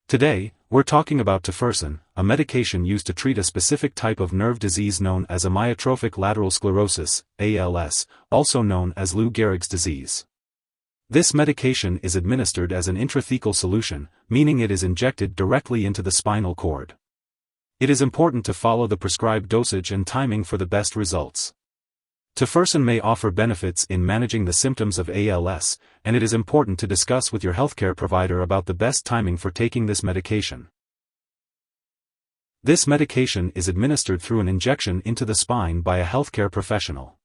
Today, we're talking about Tofersen, a medication used to treat a specific type of nerve disease known as amyotrophic lateral sclerosis, ALS, also known as Lou Gehrig's disease. This medication is administered as an intrathecal solution, meaning it is injected directly into the spinal cord. It is important to follow the prescribed dosage and timing for the best results. Tofersen may offer benefits in managing the symptoms of ALS, and it is important to discuss with your healthcare provider about the best timing for taking this medication. This medication is administered through an injection into the spine by a healthcare professional.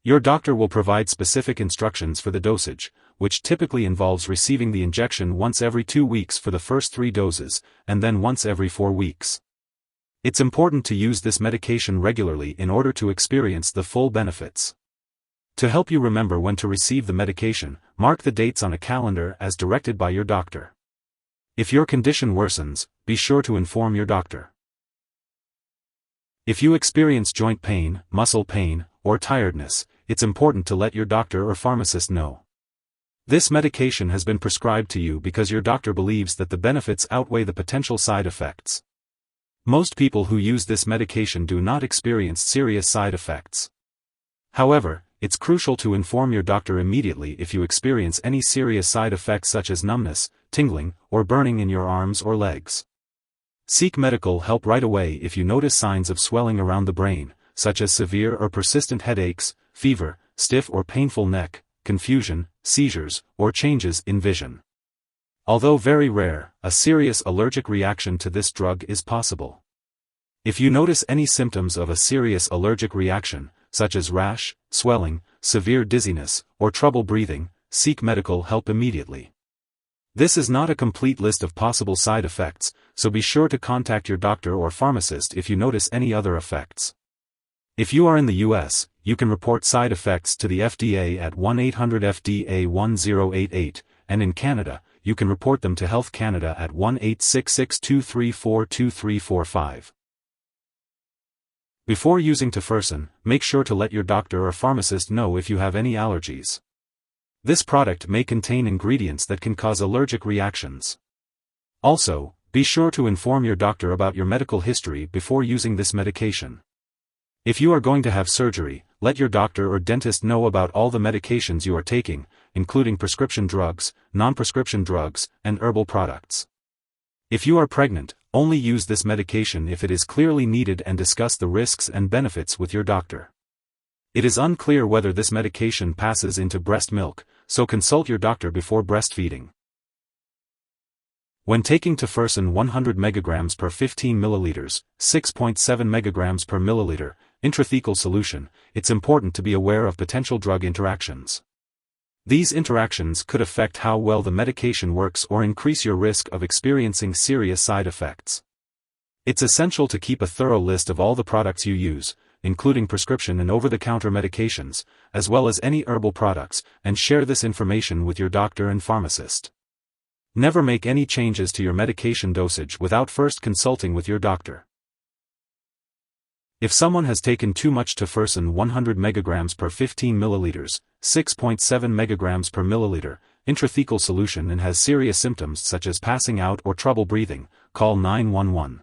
Your doctor will provide specific instructions for the dosage, which typically involves receiving the injection once every 2 weeks for the first 3 doses, and then once every 4 weeks. It's important to use this medication regularly in order to experience the full benefits. To help you remember when to receive the medication, mark the dates on a calendar as directed by your doctor. If your condition worsens, be sure to inform your doctor. If you experience joint pain, muscle pain, or tiredness, it's important to let your doctor or pharmacist know. This medication has been prescribed to you because your doctor believes that the benefits outweigh the potential side effects. Most people who use this medication do not experience serious side effects. However, it's crucial to inform your doctor immediately if you experience any serious side effects such as numbness, tingling, or burning in your arms or legs. Seek medical help right away if you notice signs of swelling around the brain, such as severe or persistent headaches, fever, stiff or painful neck, confusion, seizures, or changes in vision. Although very rare, a serious allergic reaction to this drug is possible. If you notice any symptoms of a serious allergic reaction, such as rash, swelling, severe dizziness, or trouble breathing, seek medical help immediately. This is not a complete list of possible side effects, so be sure to contact your doctor or pharmacist if you notice any other effects. If you are in the US, you can report side effects to the FDA at 1-800-FDA-1088, and in Canada, you can report them to Health Canada at 1-866-234-2345. Before using Tofersen, make sure to let your doctor or pharmacist know if you have any allergies. This product may contain ingredients that can cause allergic reactions. Also, be sure to inform your doctor about your medical history before using this medication. If you are going to have surgery, let your doctor or dentist know about all the medications you are taking, including prescription drugs, non-prescription drugs, and herbal products. If you are pregnant, only use this medication if it is clearly needed and discuss the risks and benefits with your doctor. It is unclear whether this medication passes into breast milk, so consult your doctor before breastfeeding. When taking Tofersen 100 mg per 15 ml, 6.7 mg per milliliter, intrathecal solution, it's important to be aware of potential drug interactions. These interactions could affect how well the medication works or increase your risk of experiencing serious side effects. It's essential to keep a thorough list of all the products you use, including prescription and over-the-counter medications, as well as any herbal products, and share this information with your doctor and pharmacist. Never make any changes to your medication dosage without first consulting with your doctor. If someone has taken too much Tofersen 100 mg per 15 ml, 6.7 mg per milliliter, intrathecal solution and has serious symptoms such as passing out or trouble breathing, call 911.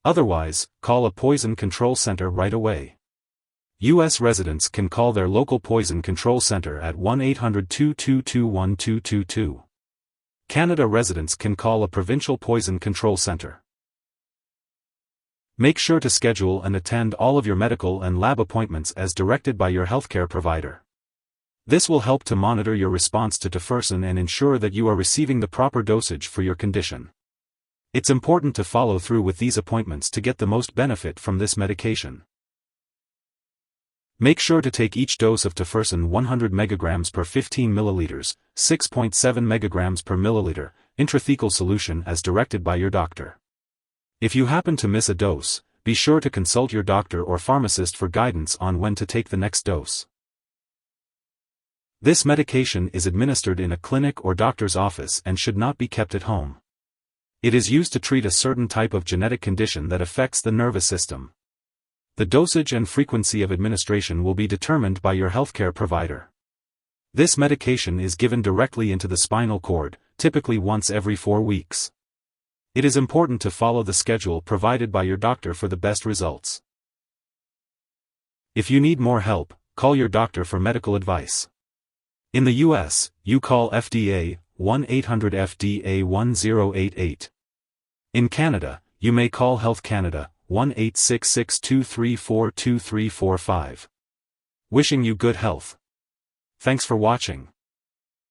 Otherwise, call a poison control center right away. U.S. residents can call their local poison control center at 1-800-222-1222. Canada residents can call a provincial poison control center. Make sure to schedule and attend all of your medical and lab appointments as directed by your healthcare provider. This will help to monitor your response to Tofersen and ensure that you are receiving the proper dosage for your condition. It's important to follow through with these appointments to get the most benefit from this medication. Make sure to take each dose of Tofersen 100 mg per 15 ml, 6.7 mg per milliliter, intrathecal solution as directed by your doctor. If you happen to miss a dose, be sure to consult your doctor or pharmacist for guidance on when to take the next dose. This medication is administered in a clinic or doctor's office and should not be kept at home. It is used to treat a certain type of genetic condition that affects the nervous system. The dosage and frequency of administration will be determined by your healthcare provider. This medication is given directly into the spinal cord, typically once every 4 weeks. It is important to follow the schedule provided by your doctor for the best results. If you need more help, call your doctor for medical advice. In the US, you call FDA, 1-800-FDA-1088. In Canada, you may call Health Canada, 1-866-234-2345. Wishing you good health. Thanks for watching.